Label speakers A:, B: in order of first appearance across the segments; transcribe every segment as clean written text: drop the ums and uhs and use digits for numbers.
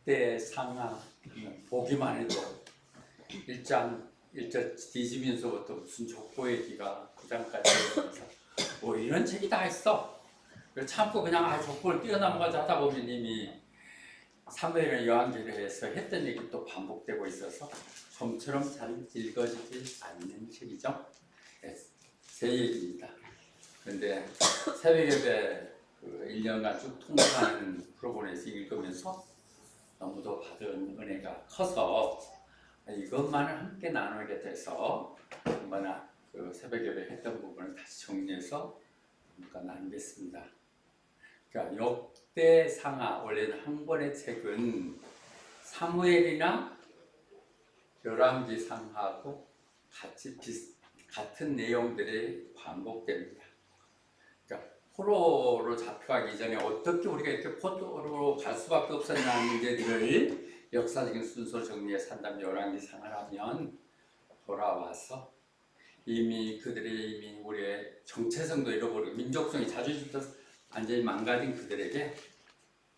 A: 역대 상하 보기만 해도 일자 뒤지면서부터 무슨 족보의 기가 9장까지 해서 뭐 이런 책이 다 있어. 참고 그냥 족보를 뛰어넘어가자 하다 보면 이미 사무엘은 요한계시록에서 했던 얘기 또 반복되고 있어서 좀처럼 잘 읽어지지 않는 책이죠. 네, 새 얘기입니다. 그런데 새벽예배 1년간 쭉 통과하는 프로그램에서 읽으면서 너무도 받은 은혜가 커서 이것만을 함께 나누겠다 해서 한번 그 새벽예배 했던 부분을 다시 정리해서 나누겠습니다. 그러니까 역대상하, 원래는 한 권의 책은 사무엘이나 열왕기상하고 같은 내용들이 반복됩니다. 그러니까 포로로 잡혀가기 전에 어떻게 우리가 이렇게 포로로 갈 수밖에 없었냐는 문제들을 역사적인 순서 정리해서 한다면 열왕기상을 하면 돌아와서 이미 우리의 정체성도 잃어버리고 민족성이 자존심도 완전히 망가진 그들에게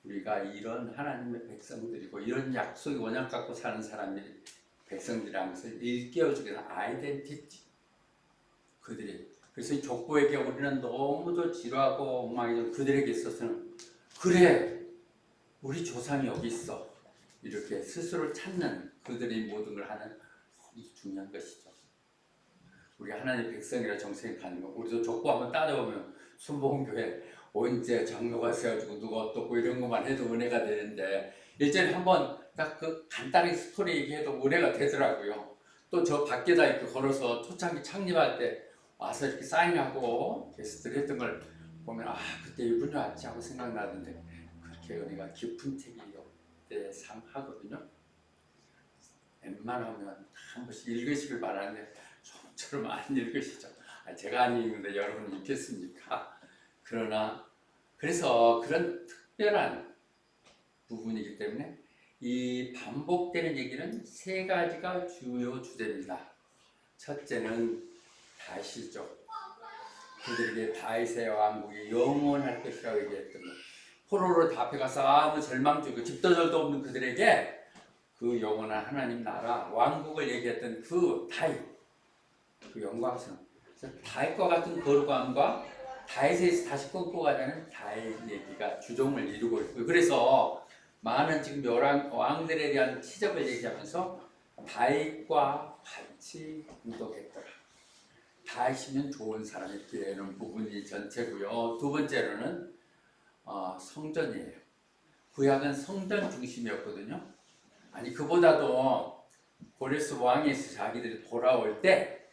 A: 우리가 이런 하나님의 백성들이고 이런 약속의 원약 갖고 사는 사람들이 백성들이라는 것을 일깨워주기 위한 아이덴티티, 그들이 그래서 이 족보에게 우리는 너무도 지루하고 엉망이죠. 그들에게 있어서는 그래 우리 조상이 여기 있어 이렇게 스스로 찾는 그들이 모든 걸 하는 중요한 것이죠. 우리 하나님의 백성이라 정성이 가는 거. 우리도 족보 한번 따져보면 순복음교회 언제 장로가 세워지고 누가 어떻고 이런 것만 해도 은혜가 되는데 일전에 한번 딱 그 간단히 스토리 얘기해도 은혜가 되더라고요. 또 저 밖에다 이렇게 걸어서 초창기 창립할 때 와서 이렇게 사인하고 게스트를 했던 걸 보면 그때 이분이 왔지 하고 생각나는데 그렇게 은혜가 깊은 책이 역대상하거든요. 웬만하면 한 번씩 읽으시길 바라는데 좀처럼 안 읽으시죠. 제가 안 읽는데 여러분이 읽겠습니까? 그래서 그런 특별한 부분이기 때문에 이 반복되는 얘기는 세 가지가 주요 주제입니다. 첫째는 다시죠. 그들에게 다윗의 왕국이 영원할 것이라고 얘기했던 것. 포로로 잡혀가서 아무 절망주고 집도절도 없는 그들에게 그 영원한 하나님 나라 왕국을 얘기했던 그 다윗, 그 영광스러운 다윗과 같은 거룩함과 다윗에서 다시 끊고 가자는 다윗 얘기가 주종을 이루고 있고요. 그래서 많은 지금 왕들에 대한 치적을 얘기하면서 다윗과 같이 운동했더라. 다윗이면 좋은 사람이 되는 부분이 전체고요. 두 번째로는 성전이에요. 구약은 성전 중심이었거든요. 그보다도 고레스 왕에서 자기들이 돌아올 때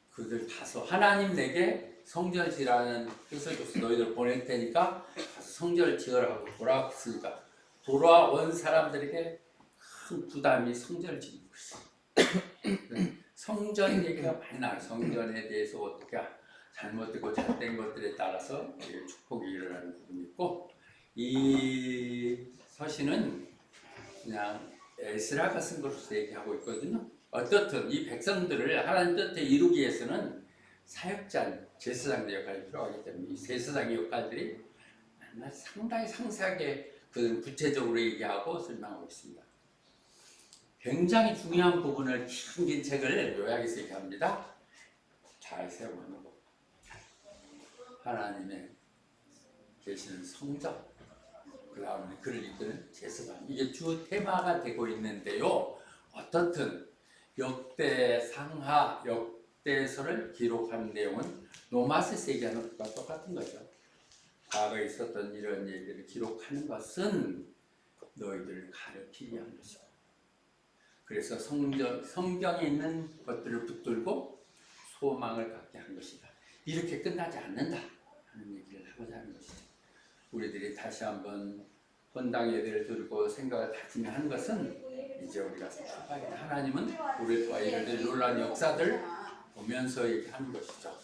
A: 그들 가서 하나님 내게 성전을 지으라는 뜻을 줘서 너희들 보낼 테니까 가서 성전을 지으라 하고 돌아왔으니까 돌아온 사람들에게 큰 부담이 성전을 짓는 것이죠. 성전 얘기가 많이 나와요. 성전에 대해서 어떻게 잘못되고 잘된 것들에 따라서 축복이 일어나는 부분이 있고 이 서신은 그냥 에스라가 쓴 것으로 얘기하고 있거든요. 어떻든 이 백성들을 하나님 뜻에 이루기 위해서는 사역자, 제사장의 역할이 필요하기 때문에 이 제사장의 역할들이 상당히 상세하게 그 구체적으로 얘기하고 설명하고 있습니다. 굉장히 중요한 부분을 긴 책을 요약해서 얘기합니다. 잘 세워놓고 하나님의 계시는 성전, 그 다음에 그를 이끄는 제사장, 이게 주 테마가 되고 있는데요. 어떻든 역대상하, 역대서를 기록하는 내용은 노마세스 얘기하는 것과 똑같은 거죠. 과거에 있었던 이런 얘기를 기록하는 것은 너희들을 가르치기 위한 것이고, 그래서 성경에 있는 것들을 붙들고 소망을 갖게 한 것이다. 이렇게 끝나지 않는다 하는 얘기를 하고자 하는 것이죠. 우리들이 다시 한번 헌당 예배를 드리고 생각을 다짐해 하는 것은 이제 우리가 출발이다. 하나님은 우리를 도와 이르는 놀라운 역사들 보면서 얘기하는 것이죠.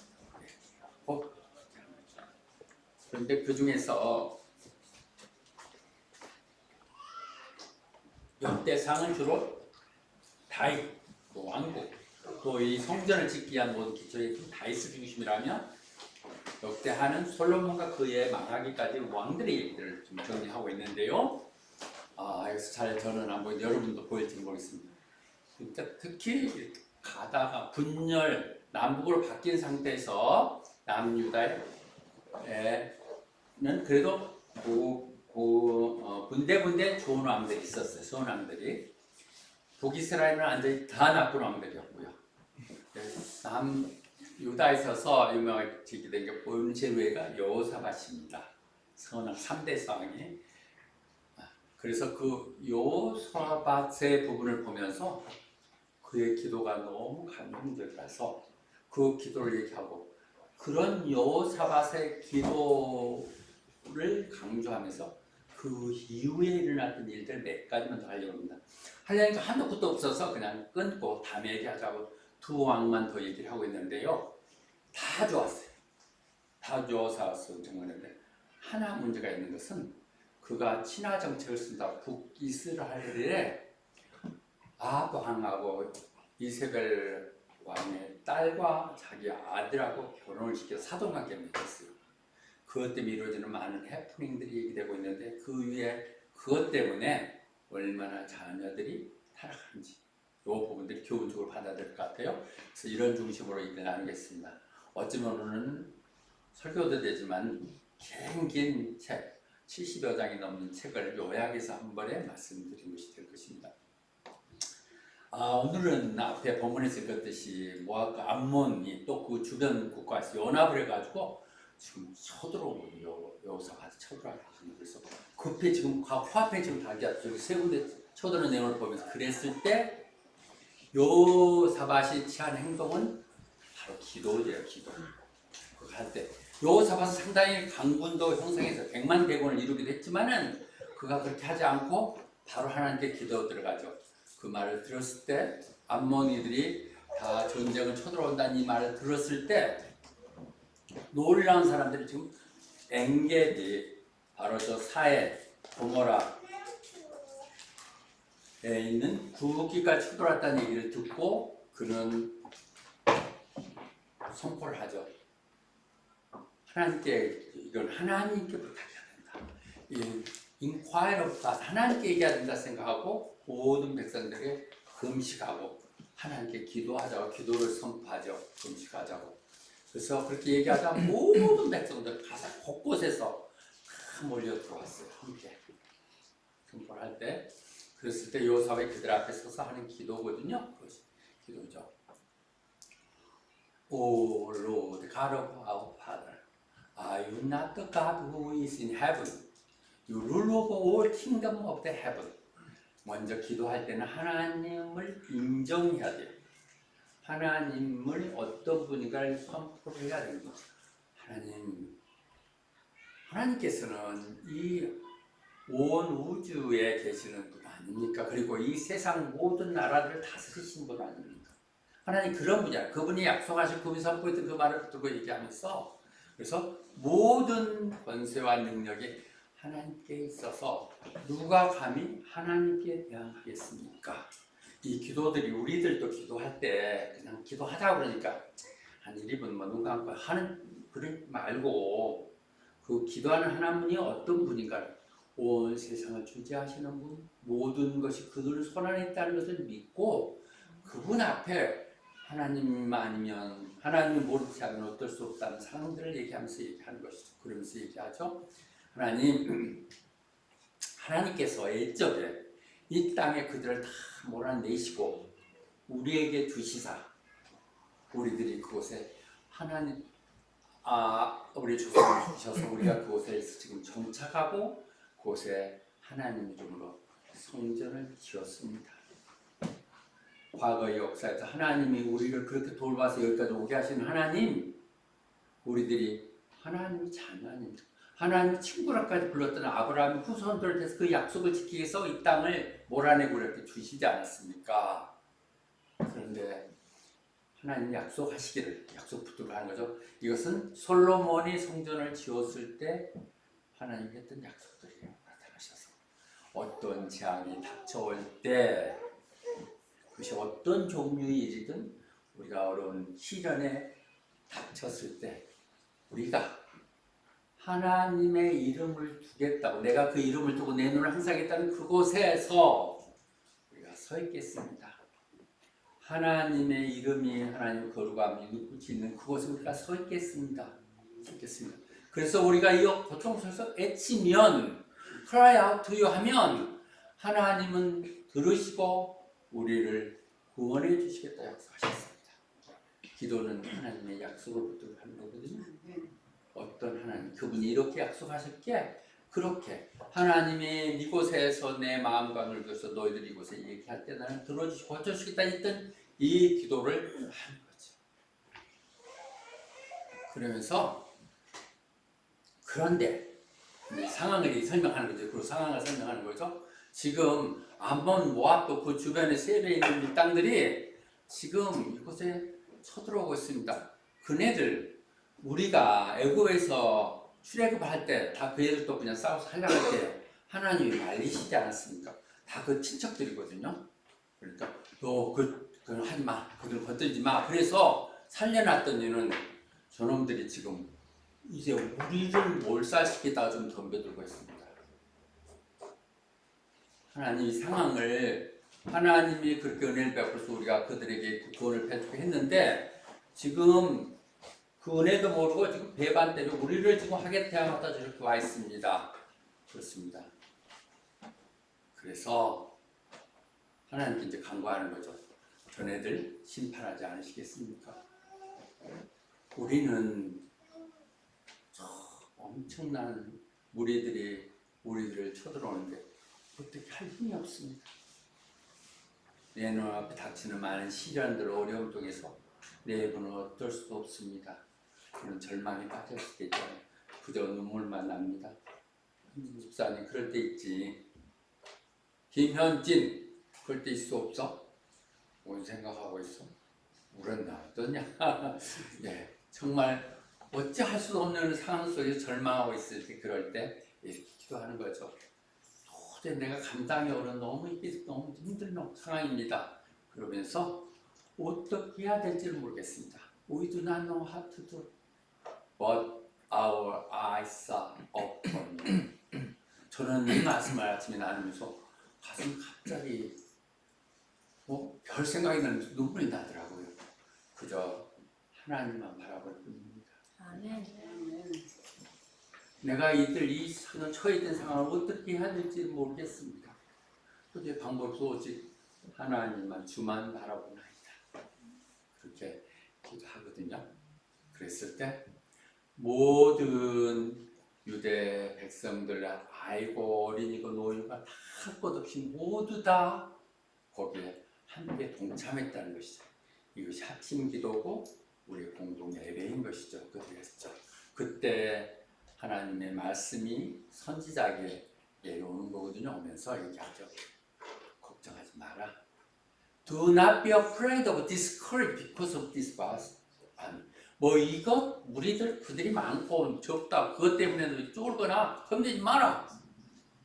A: 그런데 그 중에서 역대상은 주로 다윗, 왕국, 또 이 성전을 짓기 위한 모든 기초의 다윗을 중심이라면 역대하는 솔로몬과 그의 망하기까지 왕들의 얘기들을 좀 정리하고 있는데요. 여기서 잘 저는 안 보이는데 여러분도 보일지 모르겠습니다. 그러니까 특히 가다가 분열 남북으로 바뀐 상태에서 남유다에는 그래도 군데군데 좋은 왕들이 있었어요. 좋은 왕들이. 북이스라엘은 완전히 다 나쁜 왕들이었고요. 남유다에 있어서 유명하게 된 게 본제후회가 여호사밧입니다. 선왕 3대 왕이. 그래서 그 여호사밧의 부분을 보면서 그의 기도가 너무 감동적이라서 그 기도를 얘기하고, 그런 여호사밧의 기도를 강조하면서 그 이후에 일어났던 일들 몇 가지만 더 하려고 합니다. 하려니까 한도 끝도 없어서 그냥 끊고 다음에 얘기하자고 두 왕만 더 얘기를 하고 있는데요. 다 좋았어요. 다 여호사밧을 정했는데 하나 문제가 있는 것은 그가 친화 정책을 쓴다. 북이스라엘에 아합 왕하고 이세벨 왕의 딸과 자기 아들하고 결혼을 시켜 사돈관계를 맺었어요. 그것 때문에 이루어지는 많은 해프닝들이 얘기되고 있는데 그 위에 그것 때문에 얼마나 자녀들이 타락하는지 이 부분들이 교훈적으로 받아들일 것 같아요. 그래서 이런 중심으로 얘기를 나누겠습니다. 어쩌면은 설교도 되지만 긴 책 70여 장이 넘는 책을 요약해서 한 번에 말씀드린 것이 될 것입니다. 오늘은 앞에 본문에서 읽었듯이 모압 암몬이 또 그 주변 국가에서 연합을 해가지고 지금 쳐들어오고 여호사밧 쳐들어가고, 그래서 급히 지금 화폐 지금 저기 세 군데 쳐드는 내용을 보면서 그랬을 때 여호사밧이 취한 행동은 바로 기도예요. 기도. 그거 할 때 여호사밧은 상당히 강군도 형성해서 100만 대군을 이루기도 했지만은 그가 그렇게 하지 않고 바로 하나님께 기도 들어가죠. 그 말을 들었을 때 암몬이들이 다 전쟁을 쳐들어온다는 이 말을 들었을 때 놀라운 사람들이 지금 엔게디, 바로 저 사해 고모라에 있는 구기까지 쳐들어왔다는 얘기를 듣고 그는 선포를 하죠. 하나님께, 이건 하나님께 부탁해야 된다. 인quiry of God, 하나님께 얘기해야 된다 생각하고 모든 백성들에게 금식하고 하나님께 기도하자고, 기도를 선포하죠. 금식하자고. 그래서 그렇게 얘기하자 모든 백성들 가사 곳곳에서 다 몰려 들어왔어요. 함께 선포를 할 때. 그랬을 때 여호사밧이 그들 앞에 서서 하는 기도거든요. 그것이 기도죠. O Lord, God of our Father, are you not the God who is in heaven? You rule over all kingdom of the heaven. 먼저 기도할 때는 하나님을 인정해야 돼요. 하나님을 어떤 분인가를 선포를 해야 되는 거죠. 하나님께서는 이 온 우주에 계시는 분 아닙니까? 그리고 이 세상 모든 나라들을 다스리신 분 아닙니까? 하나님 그런 분이야. 그분이 약속하신, 그분이 선포했던 그 말을 붙들고 얘기하면서, 그래서 모든 권세와 능력이 하나님께 있어서 누가 감히 하나님께 대항하겠습니까? 이 기도들이, 우리들도 기도할 때 그냥 기도하자 그러니까 한 1, 2분 눈 감고 하는 그러지 말고, 그 기도하는 하나님이 어떤 분인가, 온 세상을 주재하시는 분, 모든 것이 그들 손안에 있다는 것을 믿고 그분 앞에 하나님 아니면, 하나님을 모르지 않으면 어떨 수 없다는 상황들을 얘기하면서 얘기하는 것이죠. 그러면서 얘기하죠. 하나님께서 애적에 이 땅에 그들을 다 몰아내시고 우리에게 주시사 우리들이 그곳에 우리 조상을 주셔서 우리가 그곳에 지금 정착하고 그곳에 하나님 이름으로 성전을 지었습니다. 과거의 역사에서 하나님이 우리를 그렇게 돌봐서 여기까지 오게 하신 하나님, 우리들이 하나님 자녀 아닙니까? 하나님 친구라까지 불렀던 아브라함의 후손들을 대해서 그 약속을 지키기 위해서 이 땅을 몰아내고 이렇게 주시지 않았습니까? 그런데 하나님이 약속하시기를, 약속 붙들고 하는 거죠. 이것은 솔로몬이 성전을 지었을 때 하나님이 했던 약속들이에요. 나타나셔서 어떤 재앙이 닥쳐올 때, 그것이 어떤 종류의 일이든 우리가 어려운 시련에 닥쳤을 때 우리가 하나님의 이름을 두겠다고, 내가 그 이름을 두고 내 눈을 항상 하겠다는 그곳에서 우리가 서 있겠습니다. 하나님의 이름이, 하나님 거룩함이 눈빛이 있는 그곳에 우리가 서 있겠습니다. 그래서 우리가 이 고통스러워서 애치면, cry out to you 하면 하나님은 들으시고 우리를 구원해 주시겠다 약속하셨습니다. 기도는 하나님의 약속을 붙들고 하는 거거든요. 어떤 하나님, 그분이 이렇게 약속하셨기에 그렇게 하나님이 이곳에서 내 마음과 늙어서 너희들 이곳에 얘기할 때 나는 들어주시고 고쳐주시겠다 했던 이 기도를 하는 거죠. 그러면서 그런데 상황을 설명하는 거죠. 그 상황을 설명하는 거죠. 지금 암몬 모압도 그 주변에 세배에 있는 이 땅들이 지금 이곳에 쳐들어오고 있습니다. 그네들 우리가 애굽에서 출애굽할 때 다 그 애들도 그냥 싸워서 하려고 할 때 하나님이 말리시지 않았습니까? 다 그 친척들이거든요. 그러니까 너 그걸 하지 마, 그들 건들지 마. 그래서 살려놨더니는 저놈들이 지금 이제 우리를 몰살시키다가 좀 덤벼들고 있습니다. 하나님이 상황을, 하나님이 그렇게 은혜를 베풀어서 우리가 그들에게 구원을 펴주게 했는데 지금 그 은혜도 모르고 지금 배반대로 우리를 지금 하겠다마다 저렇게 와 있습니다. 그렇습니다. 그래서 하나님께 이제 간구하는 거죠. 전애들 심판하지 않으시겠습니까? 우리는 엄청난 무리들이 우리들을 쳐들어오는데 어떻게 할 힘이 없습니다. 내 눈앞에 닥치는 많은 시련들, 어려움 중에서 내부는 어떨 수도 없습니다. 그런 절망에 빠졌을 때 있잖아요. 그저 눈물만 납니다. 집사님 그럴 때 있지. 김현진 그럴 때 있을 수 없어? 뭔 생각하고 있어? 울었나 어떠냐? 네, 정말 어찌할 수 없는 상황 속에서 절망하고 있을 때, 그럴 때 이렇게 기도하는 거죠. 도저히 내가 감당이 어려운 너무 힘든 상황입니다. 그러면서 어떻게 해야 될지를 모르겠습니다. We do not know how to do, but our eyes are open. 저는 이 말씀을 아침에 나누면서 가슴 갑자기 별 생각이 나는데 눈물이 나더라고요. 그저 하나님만 바라볼 뿐입니다.
B: 아멘.
A: 내가 이 처해 있는 상황을 어떻게 해야 될지 모르겠습니다. 도저히 방법도 오직 하나님만, 주만 바라보나이다. 그렇게 기도하거든요. 그랬을 때 모든 유대 백성들, 아이고 어린이고 노인과 다 할 것 없이 모두 다 거기에 함께 동참했다는 것이죠. 이것이 합심 기도고 우리의 공동 예배인 것이죠. 그랬죠. 그때 하나님의 말씀이 선지자에게 내려오는 거거든요. 오면서 얘기하죠. 걱정하지 마라. Do not be afraid of discouraged because of this bus. 이것 그들이 많고 적다. 그것 때문에 쫄거나 겁내지 마라.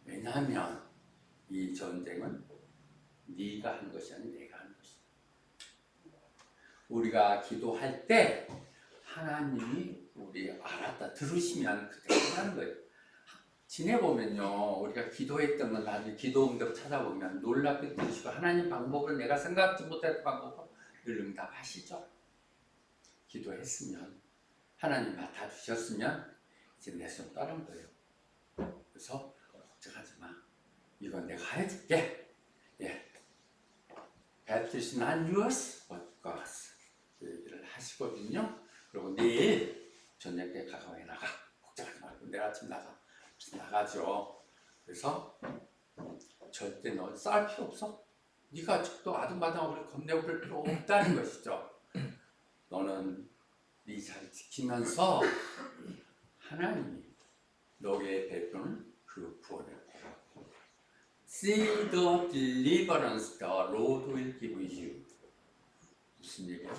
A: 왜냐하면 이 전쟁은 네가 한 것이 아니라 내가 한 것이다. 우리가 기도할 때 하나님이 우리 알았다 들으시면 그때 하는 거예요. 지내보면요, 우리가 기도했던 건 나중에 기도 응답 찾아보면 놀랍게 들으시고 하나님 방법을 내가 생각지 못했던 방법을 늘 응답하시죠. 기도했으면 하나님 맡아주셨으면 이제 내 손 떠난 거예요. 그래서 걱정하지 마. 이건 내가 해줄게. 예. Battle is not yours, but God's. 그 얘기를 하시거든요. 그리고 내일 저녁에 가까이 나가. 걱정하지 말고 내일 아침 나가. 그래서 나가죠. 그래서 절대 너 싸울 필요 없어. 네가 또 아둥바둥하고 겁내고 그럴 필요 없다는 것이죠. 너는 네 자리 지키면서 하나님이 너의 베푸는 그 구원을 See the deliverance the Lord will give you. 무슨 얘기야?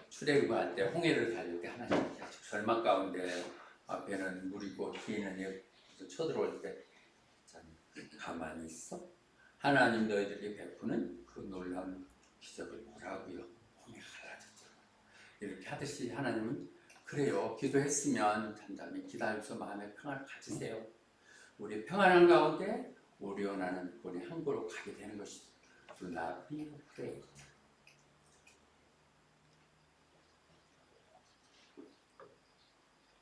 A: 출애굽할 때 홍해를 달릴 때 하나님이 절망 가운데 앞에는 물이고 뒤에는 쳐들어올 때 가만히 있어. 하나님 너희들에게 베푸는 그 놀라운 기적을 보라고요. 홍해가 갈라졌죠. 이렇게 하듯이 하나님은 그래요. 기도했으면 잠잠히 기다려서 마음의 평안을 가지세요. 우리 평안한 가운데 우리 원하는 우리 항구로 가게 되는 것이죠. Do not be afraid.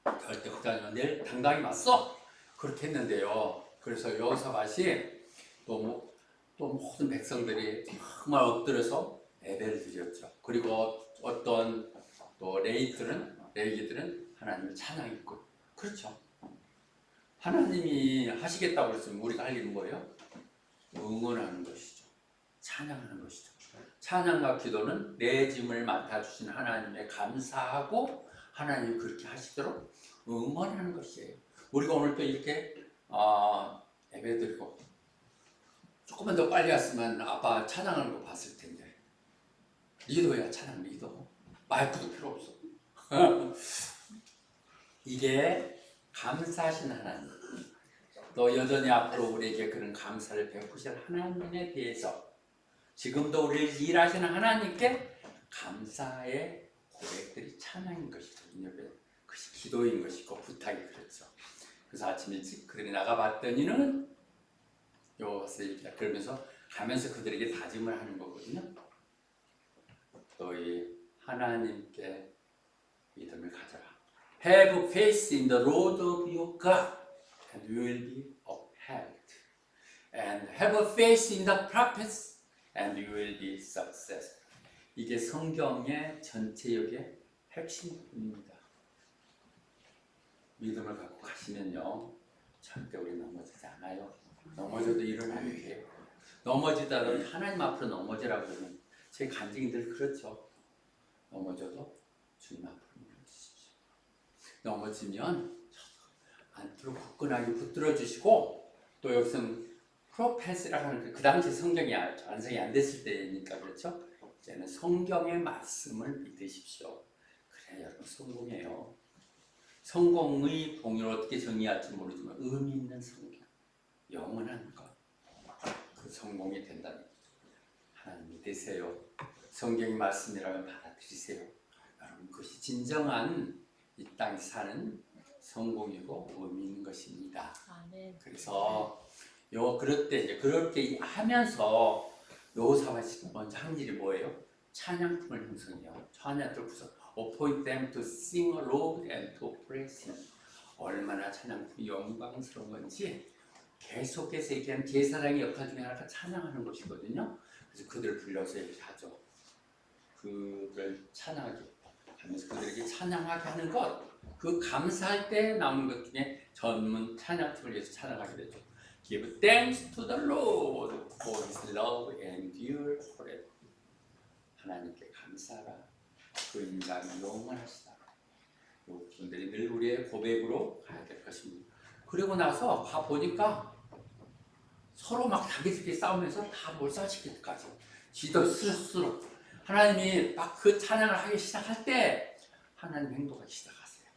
A: 절대 걱정하지 마. 내일 당당히 맞서. 그렇게 했는데요. 그래서 여호사밧이 또 모든 백성들이 정말 엎드려서 예배를 드렸죠. 그리고 어떤 또 레위기들은 하나님을 찬양했고, 그렇죠. 하나님이 하시겠다고 그랬으면 우리가 할 일은 뭐예요? 응원하는 것이죠. 찬양하는 것이죠. 찬양과 기도는 내 짐을 맡아주신 하나님에 감사하고 하나님이 그렇게 하시도록 응원하는 것이에요. 우리가 오늘 또 이렇게 예배드리고 조금만 더 빨리 왔으면 아빠 찬양하는 거 봤을 텐데. 리더야, 찬양 리더. 마이크도 필요 없어. 이게 감사하신 하나님, 또 여전히 앞으로 우리에게 그런 감사를 베푸실 하나님에 대해서 지금도 우리를 일하시는 하나님께 감사의 고백들이 찬양인 것이거든요. 그것이 기도인 것이고 부탁이 그렇죠. 그래서 아침 일찍 그들이 나가봤더니는 여호와서 그러면서 가면서 그들에게 다짐을 하는 거거든요. 너희 하나님께 믿음을 가져라. Have faith in the Lord of your God, and you will be upheld. And have faith in the prophets, and you will be successful. 이게 성경의 전체역의 핵심입니다. 믿음을 갖고 가시면요, 절대 우리 넘어지지 않아요. 넘어져도 일어나게 돼요. 넘어지다는 하나님 앞으로 넘어지라고 그러면 제 간증이들 그렇죠. 넘어져도 주님 앞으로 넘어지십시오. 넘어지면 안으로 굳건하게 붙들어 주시고, 또 여기서는 프로페스라고 하는 그 당시 성경이 완성이 안 됐을 때니까 그렇죠. 이제는 성경의 말씀을 믿으십시오. 그래야 여러분 성공해요. 성공의 봉의를 어떻게 정의할지 모르지만 의미 있는 성경, 영원한 것, 그 성공이 된다는 거죠. 하나님 믿으세요. 성경의 말씀이라면 받아들이세요. 여러분 그것이 진정한 이 땅에 사는 성공이고 의미 있는 것입니다.
B: 아멘.
A: 그래서 그럴 때 이제 그렇게 하면서 여호사밧이 먼저 한 일이 뭐예요? 찬양팀을 형성해요. 찬양팀을 구성. Appoint them to sing a Lord and to praise Him. 얼마나 찬양팀이 영광스러운 건지 계속해서 얘기한 제사장의 역할 중에 하나가 찬양하는 것이거든요. 그래서 그들을 불러서 이렇게 하죠. 그들을 찬양하게 하면서 그들에게 찬양하게 하는 것, 그 감사할 때 나오는 것 중에 전문 찬양팀을 위해서 찬양하게 되죠. Give thanks to the Lord for His love endure forever. 하나님께 감사하라. 그 인간이 영원하시다. 이 분들이 늘 우리의 고백으로 가야 될 것입니다. 그리고 나서 가 보니까 서로 막 자기들끼리 싸우면서 다 몰살시키기까지 지도 스스로 하나님이 막 그 찬양을 하기 시작할 때 하나님 행동하기 시작하세요.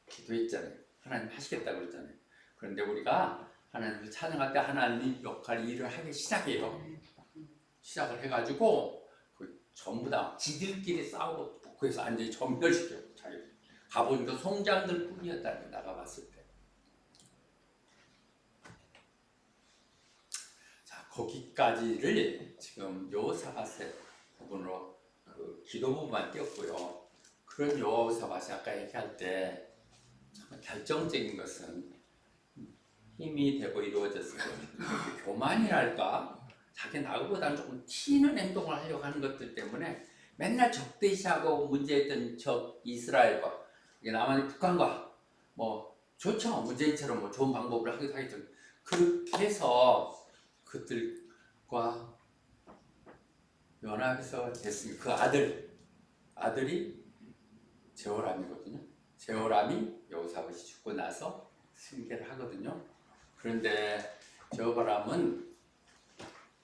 A: 기도했잖아요. 하나님 하시겠다고 그랬잖아요. 그런데 우리가 하나님을 찬양할 때 하나님 역할 일을 하기 시작해요. 시작을 해가지고 전부 다 지들끼리 싸우고 북구에서 완전히 전멸시켜요. 자기들. 가보니까 송장들 뿐이었다는 거 나가봤을 때. 자, 거기까지를 지금 여호사밧의 부분으로 그 기도 부분만 띄었고요. 그런 여호사밧이 아까 얘기할 때 정말 결정적인 것은 힘이 되고 이루어졌어요. 교만이랄까? 자기 나보다는 조금 튀는 행동을 하려고 하는 것들 때문에 맨날 적대시하고 문제했던 적 이스라엘과 남한의 북한과 뭐 좋죠. 문재인처럼 뭐 좋은 방법을 하기도 하겠죠. 그렇게 해서 그들과 연합해서 됐습니다. 그 아들이 제호람이거든요. 제호람이 여호사밧이 죽고 나서 승계를 하거든요. 그런데 제호람은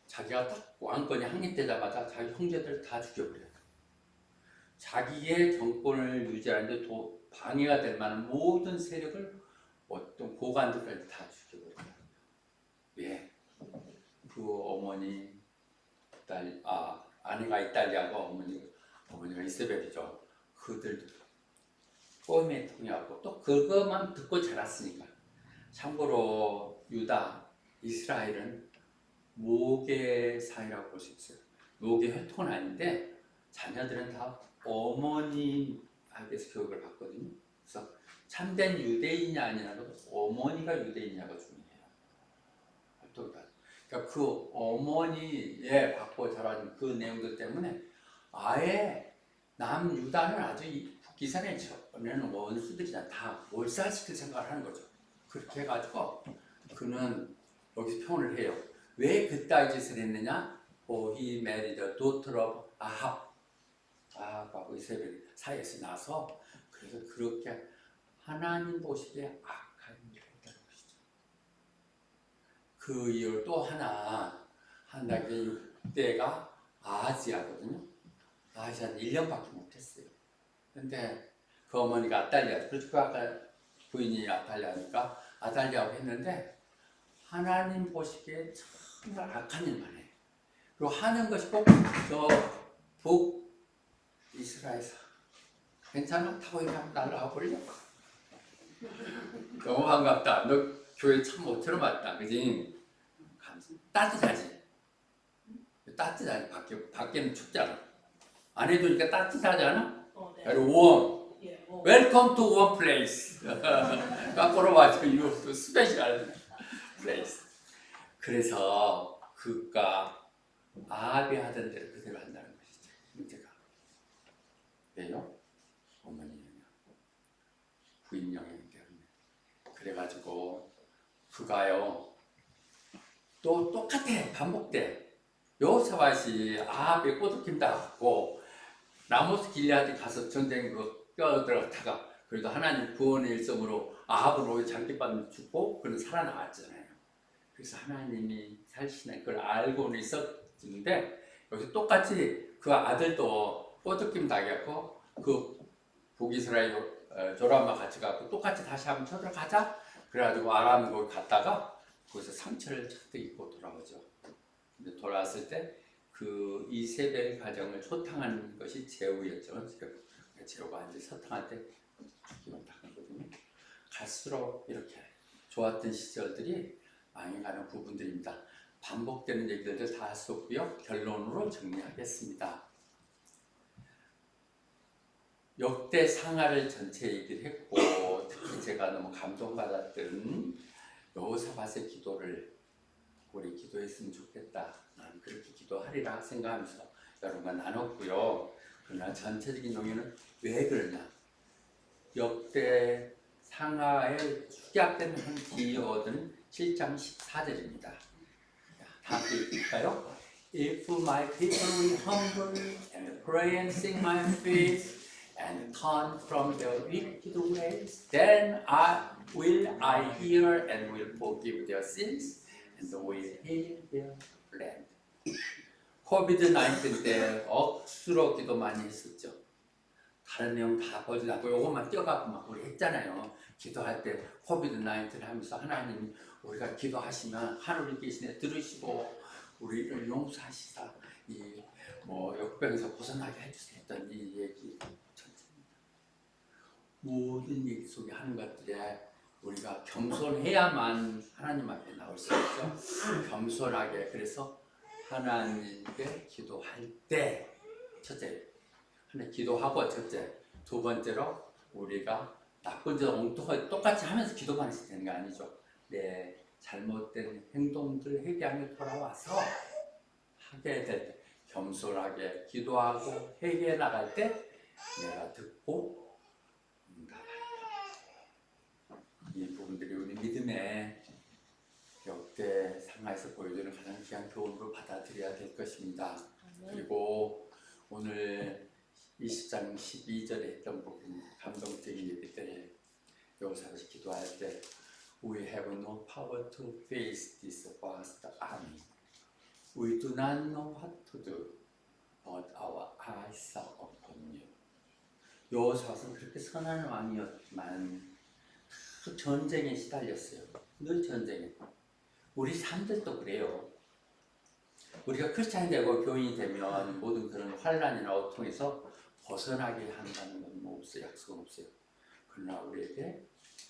A: 자기가 딱 왕권이 확립되자마자 자기 형제들 다 죽여버려요. 자기의 정권을 유지하는데 방해가 될 만한 모든 세력을 어떤 고관들까지 다 죽여버려요. 왜? 그 어머니, 아내가 이탈리아고 어머니가 이세벨이죠. 그들도 꼬임에 통해하고 또 그것만 듣고 자랐으니까. 참고로 유다, 이스라엘은 모계사회라고 볼 수 있어요. 모계 혈통은 아닌데 자녀들은 다 어머니에게서 교육을 받거든요. 그래서 참된 유대인이 아니라도 어머니가 유대인이냐가 중요해요. 그러니까 그 어머니에 받고 자란 그 내용들 때문에 아예 남유다는 아주 북이스라엘 전에는 원수들이잖아. 다 몰살시킬 생각을 하는 거죠. 그렇게 해가지고 그는 여기서 표현을 해요. 왜 그따위 짓을 했느냐? He married the daughter of Ahab. 아합하고 이세벨 사이에서 나서 그래서 그렇게 하나님 보시기에 악한 일을 했다는 것이죠. 그 이유 또 하나 한나게 6대가 아하지야거든요. 아하지야는 1년밖에 못했어요. 근데 그 어머니가 아달리아, 그렇죠. 그 아까 부인이 아달리아니까 아달리아고 했는데 하나님 보시기에 정말 악한 일만 해요. 그리고 하는 것이 꼭 저 북이스라엘에서 괜찮아? 타고 있나? 날아가 볼려? 너무 반갑다. 너 교회 참 못 들어봤다. 그지? 따뜻하지? 따뜻하지. 밖에는 춥잖아. 안에 두니까 따뜻하잖아?
B: 네.
A: warm.
B: 예,
A: Welcome to one place. 거꾸로 맞죠. You special place. 그래서 그가 아합이 하던 대로 그대로 한다는 것이죠. 문제가. 왜요? 어머니 영향, 부인 영향이기 때문에. 그래가지고 그가요 또 똑같아. 반복돼. 여호사밧이 아합의 꼬드김 당하고 라모스 길리앗에 가서 전쟁 뛰어들어갔다가 그래도 하나님 구원의 일성으로 아합은 오히려 장기반 죽고 그는 살아나왔잖아요. 그래서 하나님이 살시는 그걸 알고는 있었는데 여기서 똑같이 그 아들도 꼬드김 당했고 그 북이스라엘 조람과 같이 가고 똑같이 다시 한번 쳐들어가자. 그래가지고 아람 거기 갔다가 거기서 상처를 잔뜩 입고 돌아오죠. 근데 돌아왔을 때 그 이세벨 가정을 소탕한 것이 제후였죠. 제후가 이제 소탕할 때 죽임을 당하거든요. 갈수록 이렇게 좋았던 시절들이 망해가는 부분들입니다. 반복되는 얘기들도 다 할 수 없고요. 결론으로 정리하겠습니다. 역대 상하를 전체 얘기를 했고 특히 제가 너무 감동받았던 여호사밧의 기도를 우리 기도했으면 좋겠다. 나는 그렇게 기도하리라 생각하면서 여러분과 나눴고요. 그러나 전체적인 용어는 왜 그러냐? 역대 상하에 축약된 한 기어들은 7장 14절입니다. 다 읽을까요? If my people will humble and pray and sing my faith and turn from their wicked ways, then will I hear and will forgive their sins and will heal their land. 코비드-19 때 억수로 기도 많이 했었죠. 다른 내용 다 보지 않고 요것만 띄어갖고 막 우리 했잖아요. 기도할 때 코비드-19 하면서 하나님 우리가 기도하시면 하늘에 계시네 들으시고 우리를 용서하시사 이 역병에서 벗어나게 해주세요 했던 이 얘기 전체입니다. 모든 얘기 속에 하는 것들에 우리가 겸손해야만 하나님 앞에 나올 수 있죠. 겸손하게. 그래서 하나님께 기도할 때 첫째 하나님 기도하고 첫째 두 번째로 우리가 나쁜 짓 엉뚱하게 똑같이 하면서 기도만 해서 되는 게 아니죠. 내 잘못된 행동들 회개하며 돌아와서 하게 될 때 겸손하게 기도하고 회개해 나갈 때 내가 듣고 이 부분들이 우리 믿음의 역대 상하에서 보여주는 가장 귀한 교훈으로 받아들여야 될 것입니다. 그리고 오늘 20장 12절에 했던 부분 감동적인 얘기들 여호사밧이 기도할 때 We have no power to face this vast army. We do not know what to do, but our eyes are upon you. 여호사밧은 그렇게 선한 왕이었지만 전쟁에 시달렸어요. 늘 전쟁에. 우리 삶들도 그래요. 우리가 크리스찬이 되고 교인이 되면 모든 그런 환난이나 고통에서 벗어나게 한다는 건 없어요. 약속은 없어요. 그러나 우리에게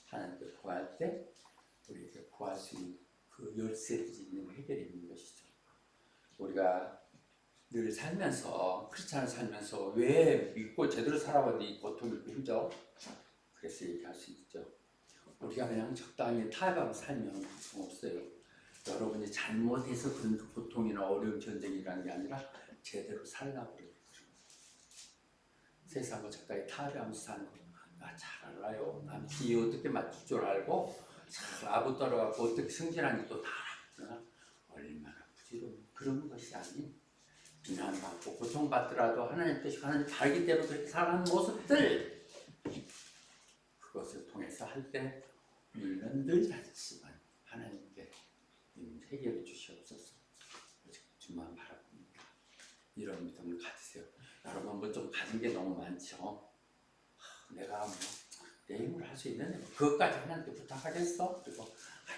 A: 하나님께 구할 때 우리에게 구할 수 있는 그 열쇠들이 있는 해결이 있는 것이죠. 우리가 늘 살면서 크리스찬을 살면서 왜 믿고 제대로 살아봤는데 이 고통이 이렇게 힘들어? 그래서 얘기할 수 있죠. 우리가 그냥 적당히 타협하고 살면 고통 없어요. 여러분이 잘못해서 그런 고통이나 어려운 전쟁이라는 게 아니라 제대로 살라고 그래요. 세상을 적당히 타협하면서 사는 거 나 잘 알아요. 난 비에 어떻게 맞출 줄 알고 잘 아부 떨어가고 어떻게 승진하는지 또 다 알아. 얼마나 부지런해. 그런 것이 아닌 비난받고 고통받더라도 하나님 뜻이 하나님 다르기 때문에 그렇게 살아가는 모습들, 그것을 통해서 할 때 우리는 늘 다르지만 하나님께 해결해 주시옵소서. 주만 바라봅니다. 이런 믿음을 가지세요. 여러분 뭐 좀 가진 게 너무 많죠. 내가 뭐 내 힘으로 할 수 있는데 그것까지 하나님께 부탁하겠어? 그리고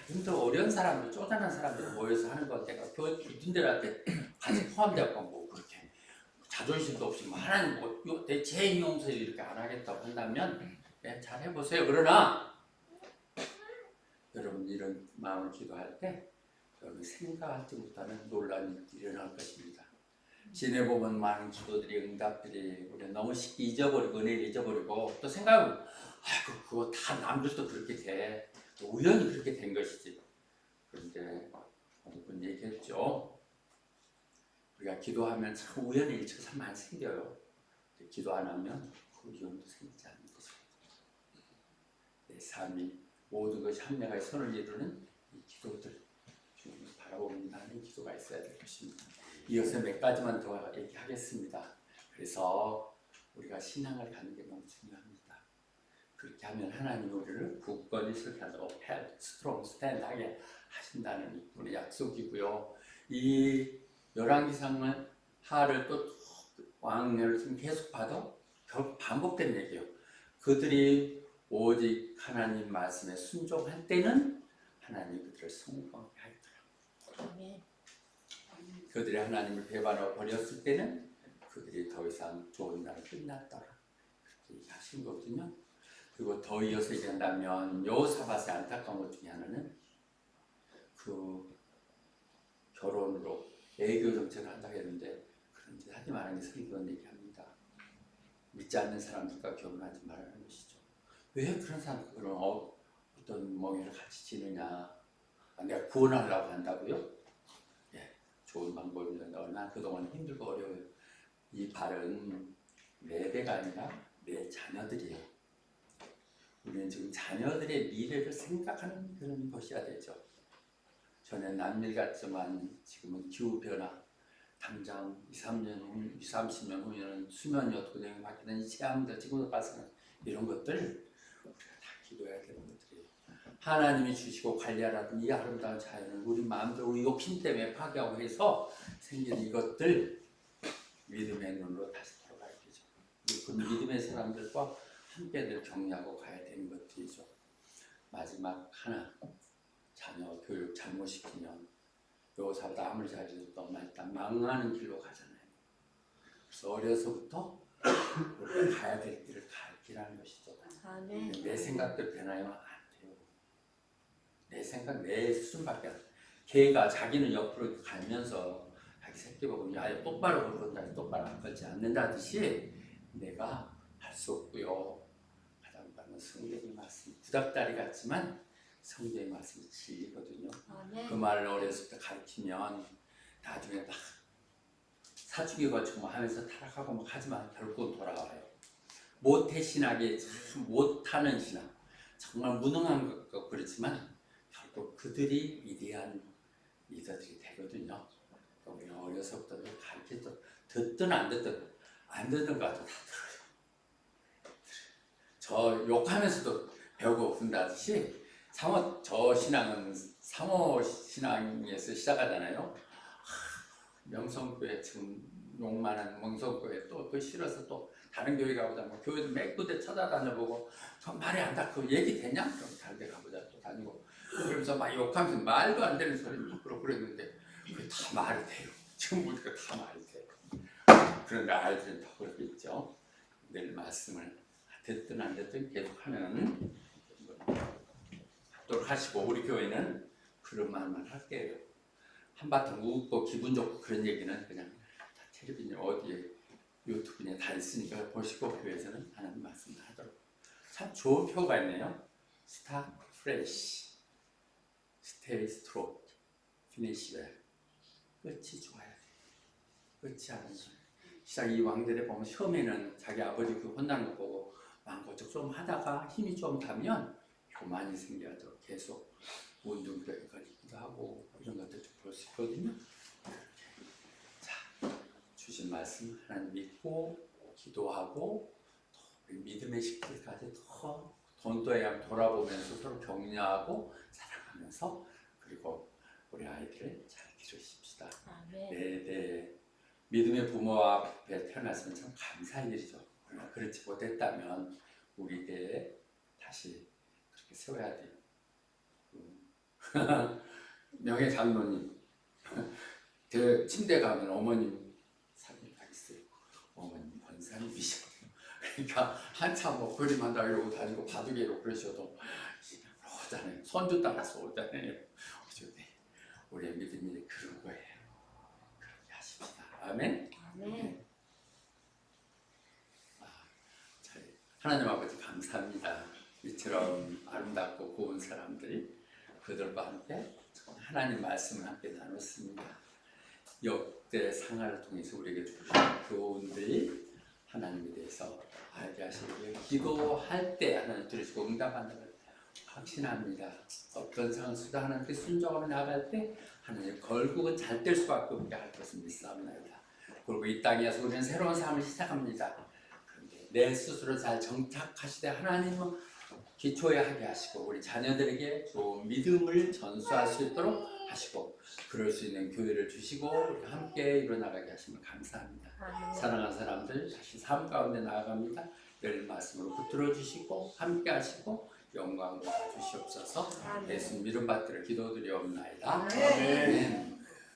A: 힘들어 어려운 사람들, 쪼잔한 사람들 모여서 하는 건 내가 그분들한테 같이 포함되었고 뭐 그렇게 자존심도 없이 뭐 하나님 뭐 제 용서를 이렇게 안 하겠다고 한다면 잘 해보세요. 그러나 여러분 이런 마음을 기도할 때 여러분 생각하지 못하는 논란이 일어날 것입니다. 지내보면 많은 기도들이 응답들이 우리가 너무 쉽게 잊어버리고 은혜를 잊어버리고 또 생각하면 아이고 그거 다 남들도 그렇게 돼. 우연히 그렇게 된 것이지. 그런데 어느 분 얘기했죠. 우리가 기도하면 참 우연히 일처럼 많이 생겨요. 기도 안 하면 그 우연도 생기지 않는 것입니다. 내 삶이 모든 것이 한명의 선을 이루는 이 기도들 주님을 바라보는 나는 기도가 있어야 될 것입니다. 이어서 몇 가지만 더 얘기하겠습니다. 그래서 우리가 신앙을 갖는 게 너무 중요합니다. 그렇게 하면 하나님 우리를 굳건히 설하고 스트롱 스탠드하게 하신다는 우리 약속이고요. 이 열왕기상은 하를 또 왕래를 좀 계속 봐도 결국 반복된 얘기예요. 그들이 오직 하나님 말씀에 순종할 때는 하나님 그들을 성공하게 하더라. 아멘. 그들이 하나님을 배반하고 버렸을 때는 그들이 더 이상 좋은 날은 끝났더라. 그렇게 얘기하신 거거든요. 그리고 더 이어서 얘기한다면 여호사밧의 안타까운 것 중에 하나는 그 결혼으로 애교 정책을 한다고 했는데 그런 짓 하지 말라는 게 성경은 얘기합니다. 믿지 않는 사람들과 결혼하지 말라는 것이죠. 왜 그런 사람들 그런 어떤 멍에를 같이 지느냐? 내가 구원하려고 한다고요? 예, 좋은 방법입니다. 난 그동안 힘들고 어려워요. 이 발은 내 배가 아니라 내 자녀들이에요. 우리는 지금 자녀들의 미래를 생각하는 그런 것이어야 되죠. 전에 남일 같지만 지금은 기후변화, 당장 2, 30년 후에는 수면이 어떻게 되면 바뀌는 체험들, 지금도 발생하는 이런 것들 우리가 다 기도해야 되는 것들이에요. 하나님이 주시고 관리하라는 이 아름다운 자연을 우리 마음대로 우리 욕심 때문에 파괴하고 해서 생긴 이것들 믿음의 눈으로 다시 돌아가야 되죠. 그 믿음의 사람들과 함께 늘 격려하고 가야 되는 것들이죠. 마지막 하나, 자녀 교육 잘못시키면 여호사밧 아무리 잘해도 일단 망하는 길로 가잖아요. 그래서 어려서부터 우리가 가야 될 길을 가르치라는 것이죠. 내 생각대로 되나요? 안 돼요. 내 생각, 내 수준밖에 안 돼요. 걔가 자기는 옆으로 가면서 자기 새끼 보고 야 똑바로 걸어온다, 똑바로 안 걸지 않는다듯이 내가 할 수 없고요. 가장 바른 성경의 말씀, 구닥다리 같지만 성경의 말씀이 진리거든요. 그 말을 어렸을 때 가르치면 나중에 막 사춘기 거치고 하면서 타락하고 막 하지만 결국은 돌아와요. 모태 신학이 참 못하는 신학, 정말 무능한 것 그렇지만 결국 그들이 위대한 리더들이 되거든요. 우리가 어려서부터 가르쳐도 듣든 안 듣든 것 같아도 다 들어요. 저 욕하면서도 배우고 본다듯이 저 신앙은 사모 신앙에서 시작하잖아요. 명성교회 지금 욕만한 명성교회 또 싫어서 또 다른 교회 가보자. 뭐 교회도 몇 군데 찾아다녀보고 저 말이 안 닿고 얘기 되냐? 그럼 다른 데 가보자 또 다니고 그러면서 막 욕하면서 말도 안 되는 소리 부끄러 그랬는데 그게 다 말이 돼요. 지금 보니까 다 말이 돼요. 그런데 아이들은 더 그렇겠죠. 늘 말씀을 됐든 안 됐든 계속하는 하도록 하시고, 우리 교회는 그런 말만 할게요. 한바탕 웃고 기분 좋고 그런 얘기는 그냥 다 텔레비전 어디에 유튜브에 다 있으니까 보시고 교회에서는 하나님 말씀을 하도록. 참 좋은 표가 있네요. Start fresh, stay strong, finish well. 끝이 좋아야 돼. 끝이 아니죠. 시작 이 왕들에 보면 처음에는 자기 아버지 그 혼나는 거 보고 마음고적 좀 하다가 힘이 좀 가면 교만이 생겨도 계속 운동거리기도 하고 이런 것들 좀 볼 수 있거든요. 자, 주신 말씀 하나님 믿고 기도하고 또 믿음의 식들까지 더 돈도에 돌아보면서 서로 격려하고 사랑하면서 그리고 우리 아이들을 잘 기르십시다. 네. 믿음의 부모와 앞에 태어났으면 참 감사한 일이죠. 그러나 그렇지 못했다면 우리에게 다시 그렇게 세워야 돼요. 명예 장로님, 제 침대 가면 어머님 사진이 다 있어요. 어머님 권사님이시거든요. 그러니까 한참 뭐 그림한다 이러고 다니고 바둑에 이러고 그러셔도 오잖아요. 손주 따라서 오잖아요. 우리의 믿음이 그런 거예요. 그렇게 하십시다. 아멘.
B: 아멘.
A: 하나님 아버지 감사합니다. 이처럼 아름답고 고운 사람들이 그들과 함께 하나님 말씀을 함께 나눴습니다. 역대 상하를 통해서 우리에게 주신 교훈들이 하나님에 대해서 알게 하시고 기도할 때 하나님 들으시고 응답한다는 확신합니다. 어떤 상황 속에서 하나님께 순종하며 나아갈 때 하나님 결국은 잘 될 수밖에 없게 할 것을 믿사옵나이다. 그리고 이 땅에서 우리는 새로운 삶을 시작합니다. 그런데 내 스스로 잘 정착하시되 하나님은 기초에 하게 하시고 우리 자녀들에게 좋은 믿음을 전수할 수 있도록 하시고 그럴 수 있는 교회를 주시고 우리 함께 이뤄나가게 하시면 감사합니다. 사랑하는 사람들 다시 삶 가운데 나아갑니다. 늘 말씀으로 붙들어 주시고 함께 하시고 영광 받아 주시옵소서. 예수 믿음 받들어 기도드리옵나이다. 아멘.